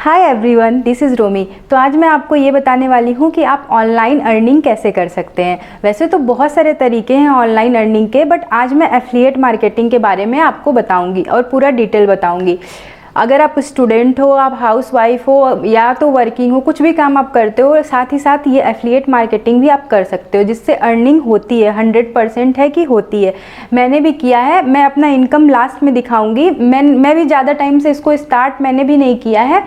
Hi everyone, this is रोमी। तो आज मैं आपको ये बताने वाली हूँ कि आप ऑनलाइन अर्निंग कैसे कर सकते हैं। वैसे तो बहुत सारे तरीके हैं ऑनलाइन अर्निंग के, बट आज मैं एफिलिएट मार्केटिंग के बारे में आपको बताऊँगी और पूरा डिटेल बताऊँगी। अगर आप स्टूडेंट हो, आप हाउस वाइफ हो या तो वर्किंग हो, कुछ भी काम आप करते हो, साथ ही साथ ये एफिलिएट मार्केटिंग भी आप कर सकते हो जिससे अर्निंग होती है। 100% है कि होती है। मैंने भी किया है। मैं अपना इनकम लास्ट में दिखाऊंगी। मैं भी ज़्यादा टाइम से इसको स्टार्ट मैंने भी नहीं किया है,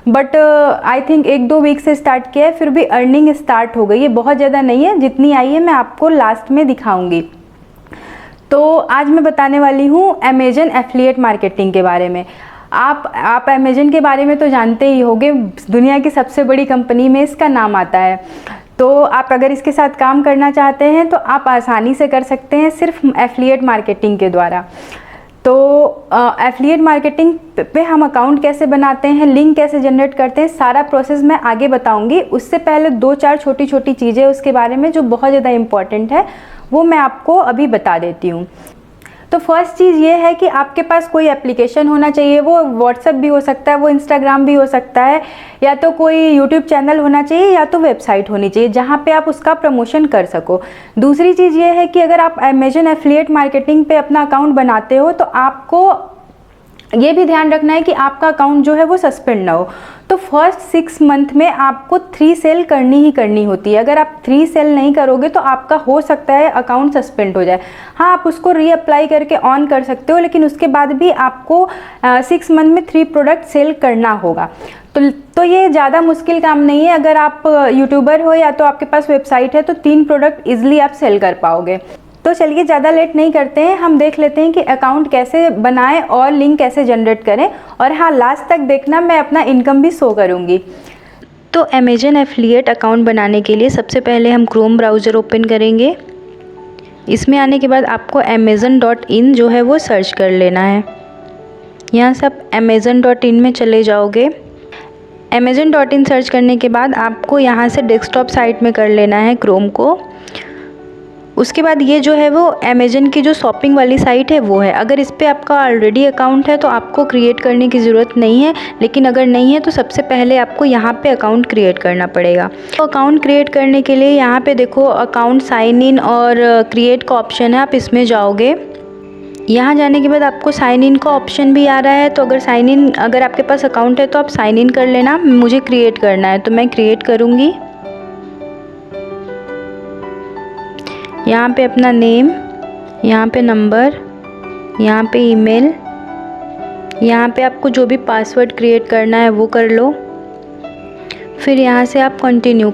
बट आई थिंक 1-2 वीक से स्टार्ट किया है, फिर भी अर्निंग स्टार्ट हो गई है। बहुत ज़्यादा नहीं है, जितनी आई है मैं आपको लास्ट में दिखाऊंगी। तो आज मैं बताने वाली हूँ अमेजन एफिलिएट मार्केटिंग के बारे में। आप अमेजन के बारे में तो जानते ही होंगे, दुनिया की सबसे बड़ी कंपनी में इसका नाम आता है। तो आप अगर इसके साथ काम करना चाहते हैं तो आप आसानी से कर सकते हैं, सिर्फ एफिलिएट मार्केटिंग के द्वारा। तो एफिलिएट मार्केटिंग पे हम अकाउंट कैसे बनाते हैं, लिंक कैसे जनरेट करते हैं, सारा प्रोसेस मैं आगे बताऊंगी। उससे पहले 2-4 छोटी छोटी चीज़ें उसके बारे में जो बहुत ज़्यादा इम्पॉर्टेंट है वो मैं आपको अभी बता देती हूँ। तो फर्स्ट चीज़ ये है कि आपके पास कोई एप्लीकेशन होना चाहिए। वो व्हाट्सएप भी हो सकता है, वो इंस्टाग्राम भी हो सकता है, या तो कोई यूट्यूब चैनल होना चाहिए, या तो वेबसाइट होनी चाहिए जहाँ पे आप उसका प्रमोशन कर सको। दूसरी चीज़ ये है कि अगर आप अमेजन एफिलिएट मार्केटिंग पे अपना अकाउंट बनाते हो तो आपको ये भी ध्यान रखना है कि आपका अकाउंट जो है वो सस्पेंड ना हो। तो फर्स्ट 6 मंथ में आपको 3 सेल करनी ही करनी होती है। अगर आप 3 सेल नहीं करोगे तो आपका हो सकता है अकाउंट सस्पेंड हो जाए। हाँ, आप उसको रीअप्लाई करके ऑन कर सकते हो, लेकिन उसके बाद भी आपको 6 मंथ में 3 प्रोडक्ट सेल करना होगा। तो ये ज़्यादा मुश्किल काम नहीं है। अगर आप यूट्यूबर हो या तो आपके पास वेबसाइट है तो 3 प्रोडक्ट ईजिली आप सेल कर पाओगे। तो चलिए ज़्यादा लेट नहीं करते हैं, हम देख लेते हैं कि अकाउंट कैसे बनाएं और लिंक कैसे जनरेट करें। और हाँ, लास्ट तक देखना, मैं अपना इनकम भी शो करूँगी। तो अमेजन एफिलिएट अकाउंट बनाने के लिए सबसे पहले हम क्रोम ब्राउज़र ओपन करेंगे। इसमें आने के बाद आपको amazon.in जो है वो सर्च कर लेना है। यहाँ से आप amazon.in में चले जाओगे। amazon.in सर्च करने के बाद आपको यहाँ से डेस्कटॉप साइट में कर लेना है क्रोम को। उसके बाद ये जो है वो अमेजन की जो शॉपिंग वाली साइट है वो है। अगर इस पर आपका ऑलरेडी अकाउंट है तो आपको क्रिएट करने की ज़रूरत नहीं है, लेकिन अगर नहीं है तो सबसे पहले आपको यहाँ पे अकाउंट क्रिएट करना पड़ेगा। तो अकाउंट क्रिएट करने के लिए यहाँ पे देखो अकाउंट साइन इन और क्रिएट का ऑप्शन है, आप इसमें जाओगे। यहाँ जाने के बाद आपको साइन इन का ऑप्शन भी आ रहा है। तो अगर आपके पास अकाउंट है तो आप साइन इन कर लेना। मुझे क्रिएट करना है तो मैं क्रिएट करूँगी। यहाँ पे अपना नेम, यहाँ पे नंबर, यहाँ पे ईमेल, यहाँ पे आपको जो भी पासवर्ड क्रिएट करना है वो कर लो। फिर यहाँ से आप कंटिन्यू।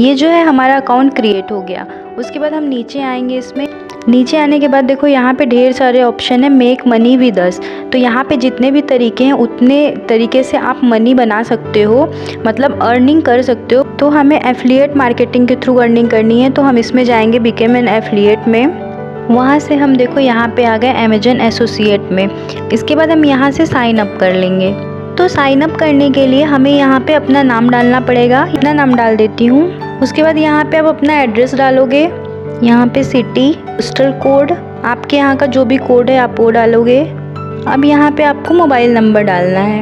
ये जो है हमारा अकाउंट क्रिएट हो गया। उसके बाद हम नीचे आएंगे। इसमें नीचे आने के बाद देखो यहाँ पे ढेर सारे ऑप्शन है मेक मनी विद अस। तो यहाँ पे जितने भी तरीके हैं उतने तरीके से आप मनी बना सकते हो, मतलब अर्निंग कर सकते हो। तो हमें एफिलिएट मार्केटिंग के थ्रू अर्निंग करनी है तो हम इसमें जाएंगे बिकम एन एफिलिएट में। वहाँ से हम देखो यहाँ पे आ गए अमेजन एसोसिएट में। इसके बाद हम यहाँ से साइन अप कर लेंगे। तो साइन अप करने के लिए हमें यहाँ पे अपना नाम डालना पड़ेगा। अपना नाम डाल देती हूँ। उसके बाद यहाँ पे आप अपना एड्रेस डालोगे। यहाँ पे सिटी, पोस्टल कोड, आपके यहाँ का जो भी कोड है आप वो डालोगे। अब यहाँ पे आपको मोबाइल नंबर डालना है।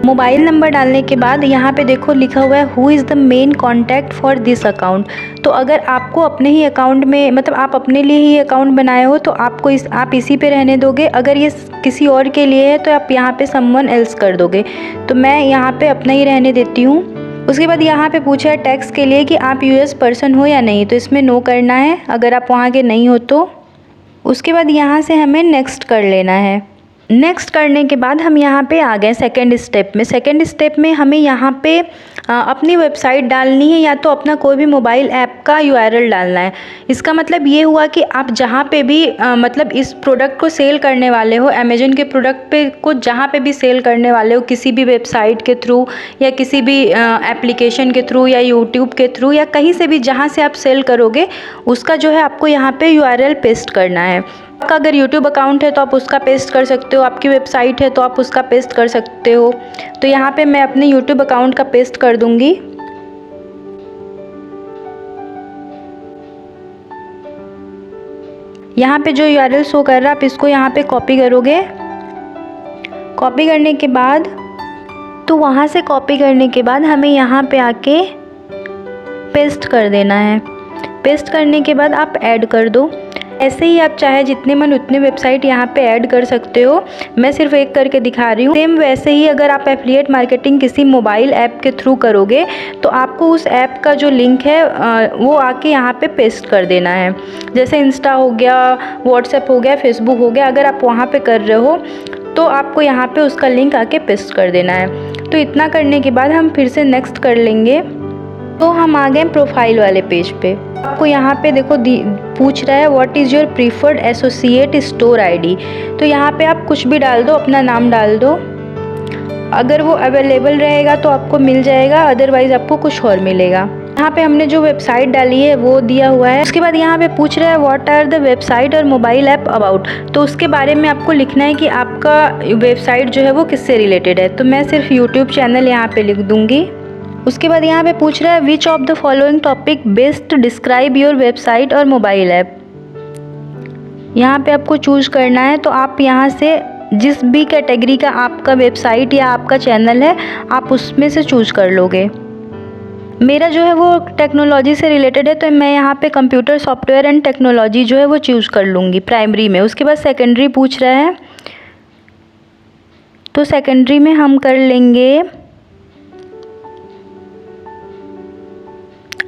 मोबाइल नंबर डालने के बाद यहाँ पे देखो लिखा हुआ है who is the main contact for this account. तो अगर आपको अपने ही अकाउंट में, मतलब आप अपने लिए ही अकाउंट बनाए हो तो आपको आप इसी पे रहने दोगे। अगर ये किसी और के लिए है तो आप यहाँ पे समवन एल्स कर दोगे। तो मैं यहाँ पे अपना ही रहने देती हूँ। उसके बाद यहाँ पे पूछा है टैक्स के लिए कि आप यूएस पर्सन हो या नहीं, तो इसमें नो करना है अगर आप वहाँ के नहीं हो तो। उसके बाद यहाँ से हमें नेक्स्ट कर लेना है। नेक्स्ट करने के बाद हम यहाँ पे आ गए सेकंड स्टेप में। सेकंड स्टेप में हमें यहाँ पे अपनी वेबसाइट डालनी है या तो अपना कोई भी मोबाइल ऐप का यूआरएल डालना है। इसका मतलब ये हुआ कि आप जहाँ पे भी मतलब इस प्रोडक्ट को सेल करने वाले हो, अमेजन के प्रोडक्ट पे को जहाँ पे भी सेल करने वाले हो, किसी भी वेबसाइट के थ्रू या किसी भी एप्लीकेशन के थ्रू या यूट्यूब के थ्रू या कहीं से भी जहाँ से आप सेल करोगे, उसका जो है आपको यहाँ पे यूआरएल पेस्ट करना है। आपका अगर यूट्यूब अकाउंट है तो आप उसका पेस्ट कर सकते हो, आपकी वेबसाइट है तो आप उसका पेस्ट कर सकते हो। तो यहाँ पे मैं अपने यूट्यूब अकाउंट का पेस्ट कर दूँगी। यहाँ पे जो यूआरएल शो कर रहा है आप इसको यहाँ पे कॉपी करोगे। कॉपी करने के बाद तो वहाँ से कॉपी करने के बाद हमें यहाँ पे आके पेस्ट कर देना है। पेस्ट करने के बाद आप ऐड कर दो। ऐसे ही आप चाहे जितने मन उतने वेबसाइट यहाँ पे ऐड कर सकते हो। मैं सिर्फ एक करके दिखा रही हूँ। सेम वैसे ही अगर आप एफिलिएट मार्केटिंग किसी मोबाइल ऐप के थ्रू करोगे तो आपको उस ऐप का जो लिंक है वो आके यहाँ पे पेस्ट कर देना है। जैसे इंस्टा हो गया, व्हाट्सएप हो गया, फेसबुक हो गया, अगर आप वहाँ पे कर रहे हो तो आपको यहाँ पे उसका लिंक आके पेस्ट कर देना है। तो इतना करने के बाद हम फिर से नेक्स्ट कर लेंगे। तो हम आ गए प्रोफाइल वाले पेज पे। आपको यहाँ पे देखो पूछ रहा है what is your preferred associate store ID. तो यहाँ पे आप कुछ भी डाल दो, अपना नाम डाल दो। अगर वो अवेलेबल रहेगा तो आपको मिल जाएगा, अदरवाइज़ आपको कुछ और मिलेगा। यहाँ पे हमने जो वेबसाइट डाली है वो दिया हुआ है। उसके बाद यहाँ पे पूछ रहा है व्हाट आर द वेबसाइट और मोबाइल ऐप अबाउट। तो उसके बारे में आपको लिखना है कि आपका वेबसाइट जो है वो किससे रिलेटेड है। तो मैं सिर्फ यूट्यूब चैनल यहाँ पे लिख दूँगी। उसके बाद यहाँ पे पूछ रहा है which of the following topic best describe your website और मोबाइल ऐप। यहाँ पे आपको चूज करना है। तो आप यहाँ से जिस भी कैटेगरी का आपका वेबसाइट या आपका चैनल है आप उसमें से चूज कर लोगे। मेरा जो है वो टेक्नोलॉजी से रिलेटेड है तो मैं यहाँ पे कंप्यूटर सॉफ्टवेयर एंड टेक्नोलॉजी जो है वो चूज कर लूँगी प्राइमरी में। उसके बाद सेकेंडरी पूछ रहा है तो सेकेंडरी में हम कर लेंगे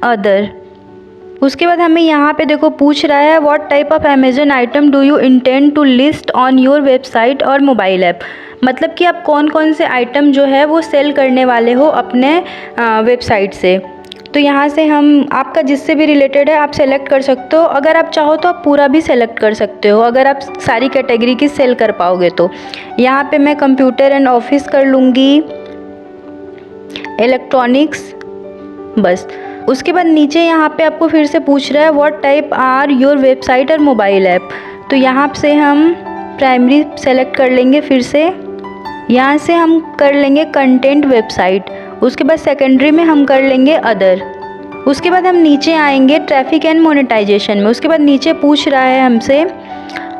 अदर। उसके बाद हमें यहाँ पे देखो पूछ रहा है what type of Amazon item do you intend to list on your website और मोबाइल ऐप। मतलब कि आप कौन कौन से आइटम जो है वो सेल करने वाले हो अपने वेबसाइट से। तो यहाँ से हम आपका जिससे भी रिलेटेड है आप सेलेक्ट कर सकते हो। अगर आप चाहो तो आप पूरा भी सेलेक्ट कर सकते हो, अगर आप सारी कैटेगरी की सेल कर पाओगे तो। यहाँ पे मैं कंप्यूटर एंड ऑफिस कर लूँगी, इलेक्ट्रॉनिक्स, बस। उसके बाद नीचे यहाँ पे आपको फिर से पूछ रहा है what type are your website और मोबाइल ऐप। तो यहाँ से हम प्राइमरी सेलेक्ट कर लेंगे। फिर से यहाँ से हम कर लेंगे कंटेंट वेबसाइट। उसके बाद सेकेंडरी में हम कर लेंगे अदर। उसके बाद हम नीचे आएंगे ट्रैफिक एंड मोनेटाइजेशन में। उसके बाद नीचे पूछ रहा है हमसे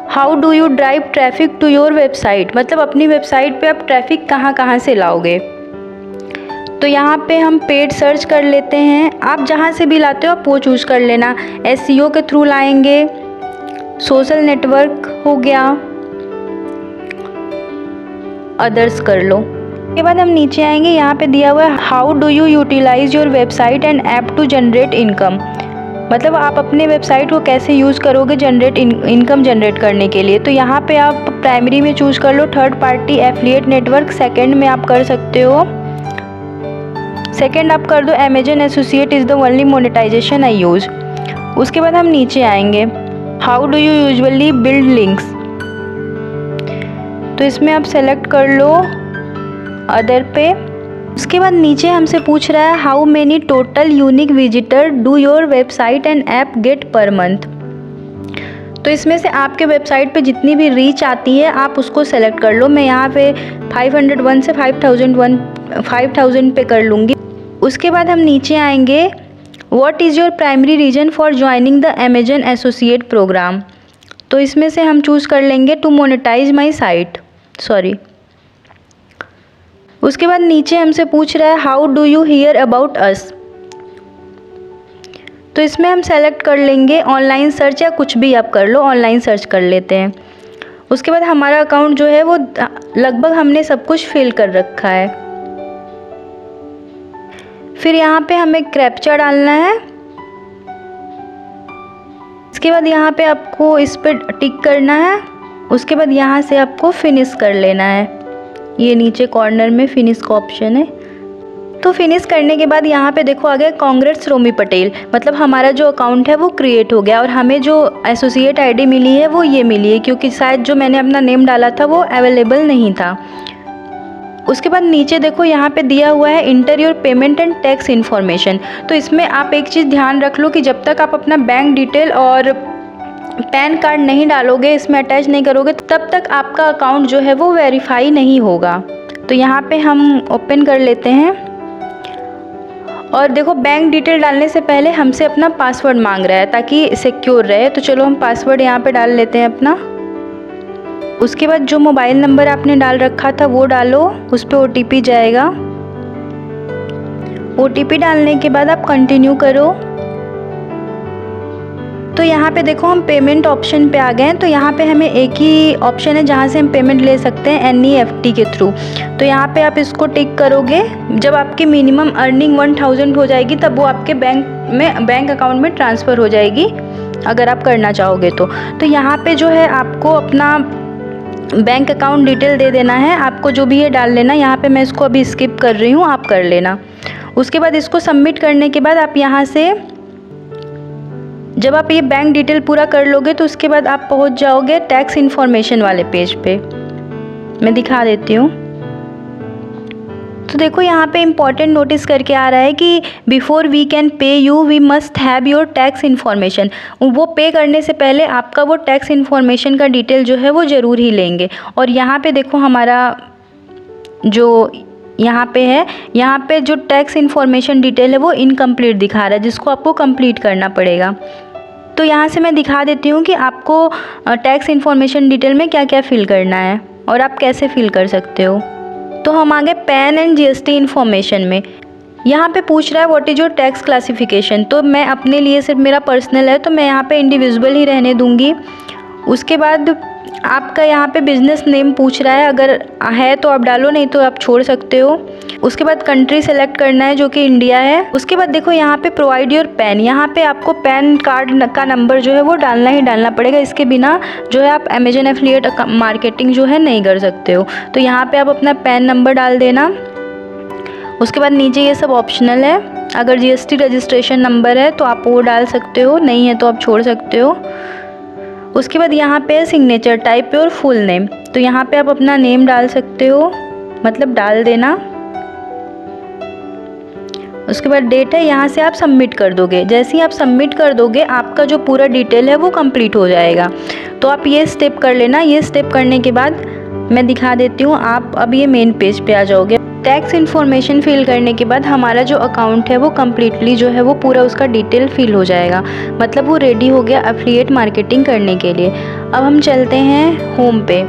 how do you drive traffic to your website. मतलब अपनी वेबसाइट पे आप ट्रैफिक कहाँ कहाँ से लाओगे। तो यहाँ पे हम पेड सर्च कर लेते हैं। आप जहाँ से भी लाते हो आप वो चूज़ कर लेना। एसईओ के थ्रू लाएंगे, सोशल नेटवर्क हो गया, अदर्स कर लो। उसके बाद हम नीचे आएंगे, यहाँ पे दिया हुआ है how do you utilise your website and app to generate income. मतलब आप अपने वेबसाइट को कैसे यूज़ करोगे इनकम जनरेट करने के लिए। तो यहाँ पे आप प्राइमरी में चूज़ कर लो third party affiliate network. Second में आप कर सकते हो, सेकेंड आप कर दो Amazon associate is the only monetization I use. उसके बाद हम नीचे आएंगे how do you usually build links. तो इसमें आप सेलेक्ट कर लो अदर पे। उसके बाद नीचे हमसे पूछ रहा है how many total unique visitor do your website and app get per month. तो इसमें से आपके वेबसाइट पे जितनी भी रीच आती है आप उसको सेलेक्ट कर लो। मैं यहाँ पे 501 से 5000 पे कर लूँगी। उसके बाद हम नीचे आएंगे what is your primary reason for joining the Amazon associate programme. तो इसमें से हम चूज़ कर लेंगे to monetise my site, sorry. उसके बाद नीचे हमसे पूछ रहा है how do you hear about us. तो इसमें हम सेलेक्ट कर लेंगे ऑनलाइन सर्च, या कुछ भी आप कर लो, ऑनलाइन सर्च कर लेते हैं। उसके बाद हमारा अकाउंट जो है वो लगभग हमने सब कुछ फिल कर रखा है। फिर यहाँ पे हमें कैप्चा डालना है। इसके बाद यहाँ पे आपको इस पर टिक करना है। उसके बाद यहाँ से आपको फिनिश कर लेना है। ये नीचे कॉर्नर में फिनिश का ऑप्शन है। तो फिनिश करने के बाद यहाँ पे देखो आ गया कांग्रेट्स रोमी पटेल। मतलब हमारा जो अकाउंट है वो क्रिएट हो गया और हमें जो एसोसिएट आईडी मिली है वो ये मिली है, क्योंकि शायद जो मैंने अपना नेम डाला था वो अवेलेबल नहीं था। उसके बाद नीचे देखो यहाँ पे दिया हुआ है inter your payment and tax information. तो इसमें आप एक चीज़ ध्यान रख लो कि जब तक आप अपना बैंक डिटेल और पैन कार्ड नहीं डालोगे, इसमें अटैच नहीं करोगे, तब तक आपका अकाउंट जो है वो वेरीफाई नहीं होगा। तो यहाँ पे हम ओपन कर लेते हैं और देखो बैंक डिटेल डालने से पहले हमसे अपना पासवर्ड मांग रहा है ताकि सिक्योर रहे। तो चलो हम पासवर्ड यहाँ पे डाल लेते हैं अपना। उसके बाद जो मोबाइल नंबर आपने डाल रखा था वो डालो, उस पर OTP जाएगा। OTP डालने के बाद आप कंटिन्यू करो। तो यहाँ पे देखो हम पेमेंट ऑप्शन पे आ गए हैं। तो यहाँ पे हमें एक ही ऑप्शन है जहाँ से हम पेमेंट ले सकते हैं, NEFT के थ्रू। तो यहाँ पे आप इसको टिक करोगे। जब आपकी मिनिमम अर्निंग 1000 हो जाएगी तब वो आपके बैंक अकाउंट में ट्रांसफ़र हो जाएगी, अगर आप करना चाहोगे तो यहाँ पे जो है आपको अपना बैंक अकाउंट डिटेल दे देना है, आपको जो भी है डाल लेना। यहाँ पे मैं इसको अभी स्किप कर रही हूँ, आप कर लेना। उसके बाद इसको सबमिट करने के बाद आप यहाँ से जब आप ये बैंक डिटेल पूरा कर लोगे तो उसके बाद आप पहुँच जाओगे टैक्स इन्फॉर्मेशन वाले पेज पे। मैं दिखा देती हूँ। तो देखो यहाँ पे इम्पॉर्टेंट नोटिस करके आ रहा है कि before we can pay you we must have your tax information. वो पे करने से पहले आपका वो टैक्स इन्फॉर्मेशन का डिटेल जो है वो ज़रूर ही लेंगे। और यहाँ पे देखो हमारा जो यहाँ पे है, यहाँ पे जो टैक्स इन्फॉर्मेशन डिटेल है वो इनकम्प्लीट दिखा रहा है, जिसको आपको कंप्लीट करना पड़ेगा। तो यहाँ से मैं दिखा देती हूँ कि आपको टैक्स इन्फॉर्मेशन डिटेल में क्या क्या फिल करना है और आप कैसे फिल कर सकते हो। तो हम आगे पैन एंड GST इन्फॉर्मेशन में। यहाँ पे पूछ रहा है what is your tax classification. तो मैं अपने लिए सिर्फ मेरा पर्सनल है तो मैं यहाँ पे इंडिविजुअल ही रहने दूँगी। उसके बाद आपका यहाँ पे बिज़नेस नेम पूछ रहा है, अगर है तो आप डालो, नहीं तो आप छोड़ सकते हो। उसके बाद कंट्री सेलेक्ट करना है जो कि इंडिया है। उसके बाद देखो यहाँ पे प्रोवाइड योर पैन, यहाँ पे आपको पैन कार्ड का नंबर जो है वो डालना ही डालना पड़ेगा। इसके बिना जो है आप अमेजन एफिलिएट मार्केटिंग जो है नहीं कर सकते हो। तो यहाँ पे आप अपना पैन नंबर डाल देना। उसके बाद नीचे ये सब ऑप्शनल है, अगर GST रजिस्ट्रेशन नंबर है तो आप वो डाल सकते हो, नहीं है तो आप छोड़ सकते हो। उसके बाद यहाँ पे signature type your full name. तो यहाँ पे आप अपना नेम डाल सकते हो, मतलब डाल देना। उसके बाद डेट है, यहाँ से आप सबमिट कर दोगे। जैसे ही आप सबमिट कर दोगे आपका जो पूरा डिटेल है वो कंप्लीट हो जाएगा। तो आप ये स्टेप कर लेना। ये स्टेप करने के बाद मैं दिखा देती हूँ, आप अब ये मेन पेज पे आ जाओगे। टैक्स इन्फॉर्मेशन फिल करने के बाद हमारा जो अकाउंट है वो कम्प्लीटली जो है वो पूरा उसका डिटेल फिल हो जाएगा, मतलब वो रेडी हो गया एफिलिएट मार्केटिंग करने के लिए। अब हम चलते हैं होम पे।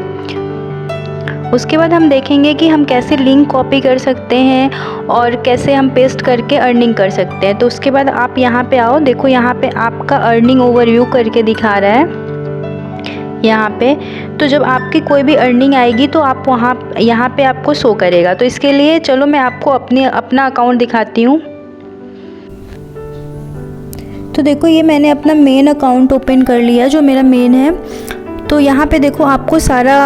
उसके बाद हम देखेंगे कि हम कैसे लिंक कॉपी कर सकते हैं और कैसे हम पेस्ट करके अर्निंग कर सकते हैं। तो उसके बाद आप यहाँ पे आओ, देखो यहाँ पे आपका अर्निंग ओवरव्यू करके दिखा रहा है यहाँ पे। तो जब आपकी कोई भी अर्निंग आएगी तो आप यहाँ पे आपको शो करेगा। तो इसके लिए चलो मैं आपको अपना अकाउंट दिखाती हूँ। तो देखो ये मैंने अपना मेन अकाउंट ओपन कर लिया जो मेरा मेन है। तो यहाँ पे देखो आपको सारा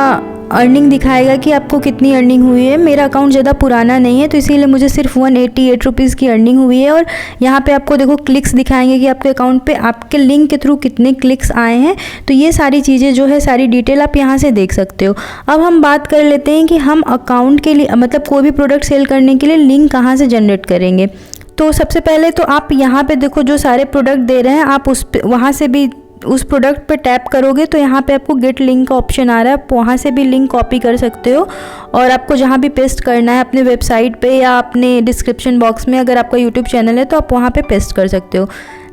अर्निंग दिखाएगा कि आपको कितनी अर्निंग हुई है। मेरा अकाउंट ज़्यादा पुराना नहीं है तो इसीलिए मुझे सिर्फ 188 रुपीज़ की अर्निंग हुई है। और यहाँ पे आपको देखो क्लिक्स दिखाएंगे कि आपके अकाउंट पे आपके लिंक के थ्रू कितने क्लिक्स आए हैं। तो ये सारी चीज़ें जो है, सारी डिटेल आप यहाँ से देख सकते हो। अब हम बात कर लेते हैं कि हम अकाउंट के लिए, मतलब कोई भी प्रोडक्ट सेल करने के लिए लिंक कहाँ से जनरेट करेंगे। तो सबसे पहले तो आप यहाँ पर देखो जो सारे प्रोडक्ट दे रहे हैं, आप वहाँ से भी उस प्रोडक्ट पे टैप करोगे तो यहाँ पे आपको गेट लिंक का ऑप्शन आ रहा है। आप वहाँ से भी लिंक कॉपी कर सकते हो और आपको जहाँ भी पेस्ट करना है अपने वेबसाइट पे या अपने डिस्क्रिप्शन बॉक्स में, अगर आपका यूट्यूब चैनल है तो आप वहाँ पे पेस्ट कर सकते हो।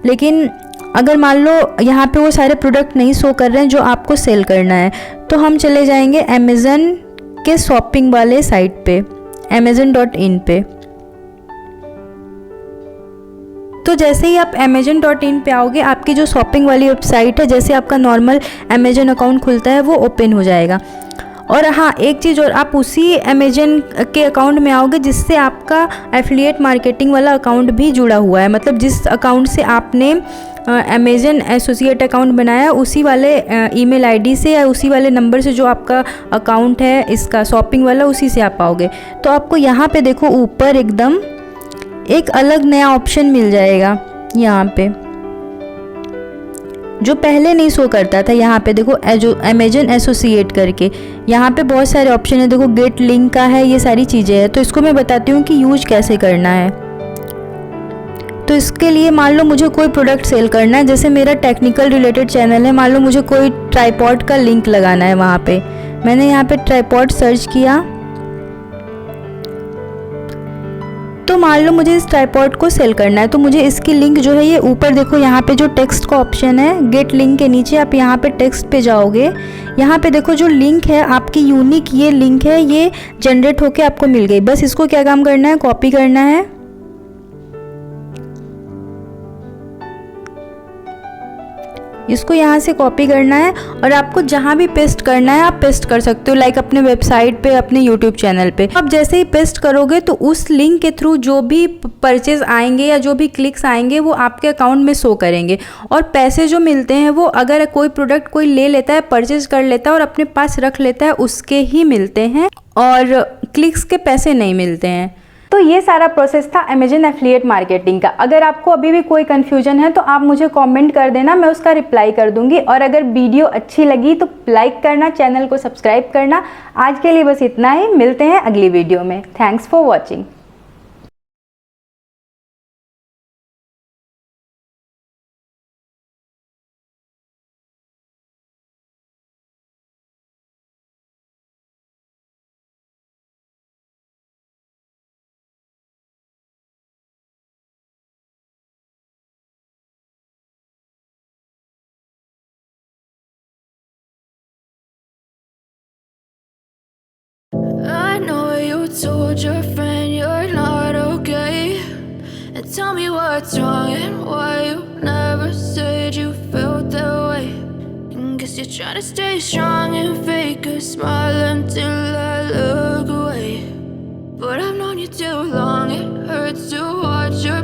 लेकिन अगर मान लो यहाँ पे वो सारे प्रोडक्ट नहीं शो कर रहे हैं जो आपको सेल करना है, तो हम चले जाएंगे अमेज़न के शॉपिंग वाले साइट पे, amazon.in पे। तो जैसे ही आप amazon.in पे आओगे, आपकी जो शॉपिंग वाली वेबसाइट है, जैसे आपका नॉर्मल अमेजन अकाउंट खुलता है वो ओपन हो जाएगा। और हाँ, एक चीज़ और, आप उसी अमेजन के अकाउंट में आओगे जिससे आपका एफिलिएट मार्केटिंग वाला अकाउंट भी जुड़ा हुआ है। मतलब जिस अकाउंट से आपने अमेजन एसोसिएट अकाउंट बनाया, उसी वाले ईमेल आईडी से या उसी वाले नंबर से जो आपका अकाउंट है इसका शॉपिंग वाला, उसी से आप आओगे। तो आपको यहाँ पे देखो ऊपर एकदम एक अलग नया ऑप्शन मिल जाएगा यहाँ पे, जो पहले नहीं शो करता था। यहाँ पे देखो जो अमेजन एसोसिएट करके, यहाँ पे बहुत सारे ऑप्शन है। देखो गेट लिंक का है, ये सारी चीज़ें हैं। तो इसको मैं बताती हूँ कि यूज कैसे करना है। तो इसके लिए मान लो मुझे कोई प्रोडक्ट सेल करना है, जैसे मेरा टेक्निकल रिलेटेड चैनल है, मान लो मुझे कोई ट्राईपॉड का लिंक लगाना है। वहाँ पे मैंने यहाँ पे ट्राईपॉड सर्च किया, तो मान लो मुझे इस ट्राईपॉड को सेल करना है। तो मुझे इसकी लिंक जो है, ये ऊपर देखो यहाँ पे जो टेक्स्ट का ऑप्शन है, गेट लिंक के नीचे आप यहाँ पे टेक्स्ट पे जाओगे। यहाँ पे देखो जो लिंक है आपकी यूनिक, ये लिंक है, ये जनरेट होके आपको मिल गई। बस इसको क्या काम करना है, कॉपी करना है। इसको यहाँ से कॉपी करना है और आपको जहाँ भी पेस्ट करना है आप पेस्ट कर सकते हो, लाइक अपने वेबसाइट पे, अपने यूट्यूब चैनल पे। अब जैसे ही पेस्ट करोगे तो उस लिंक के थ्रू जो भी परचेज आएंगे या जो भी क्लिक्स आएंगे वो आपके अकाउंट में शो करेंगे। और पैसे जो मिलते हैं वो अगर कोई प्रोडक्ट कोई ले लेता है, परचेज कर लेता है और अपने पास रख लेता है, उसके ही मिलते हैं और क्लिक्स के पैसे नहीं मिलते हैं। तो ये सारा प्रोसेस था अमेजन एफिलिएट मार्केटिंग का। अगर आपको अभी भी कोई कन्फ्यूजन है तो आप मुझे कमेंट कर देना, मैं उसका रिप्लाई कर दूंगी। और अगर वीडियो अच्छी लगी तो लाइक करना, चैनल को सब्सक्राइब करना। आज के लिए बस इतना ही, मिलते हैं अगली वीडियो में। Thanks for watching. I know you told your friend you're not okay, and tell me what's wrong and why you never said you felt that way. And guess you're trying to stay strong and fake a smile until I look away. But I've known you too long, it hurts to watch your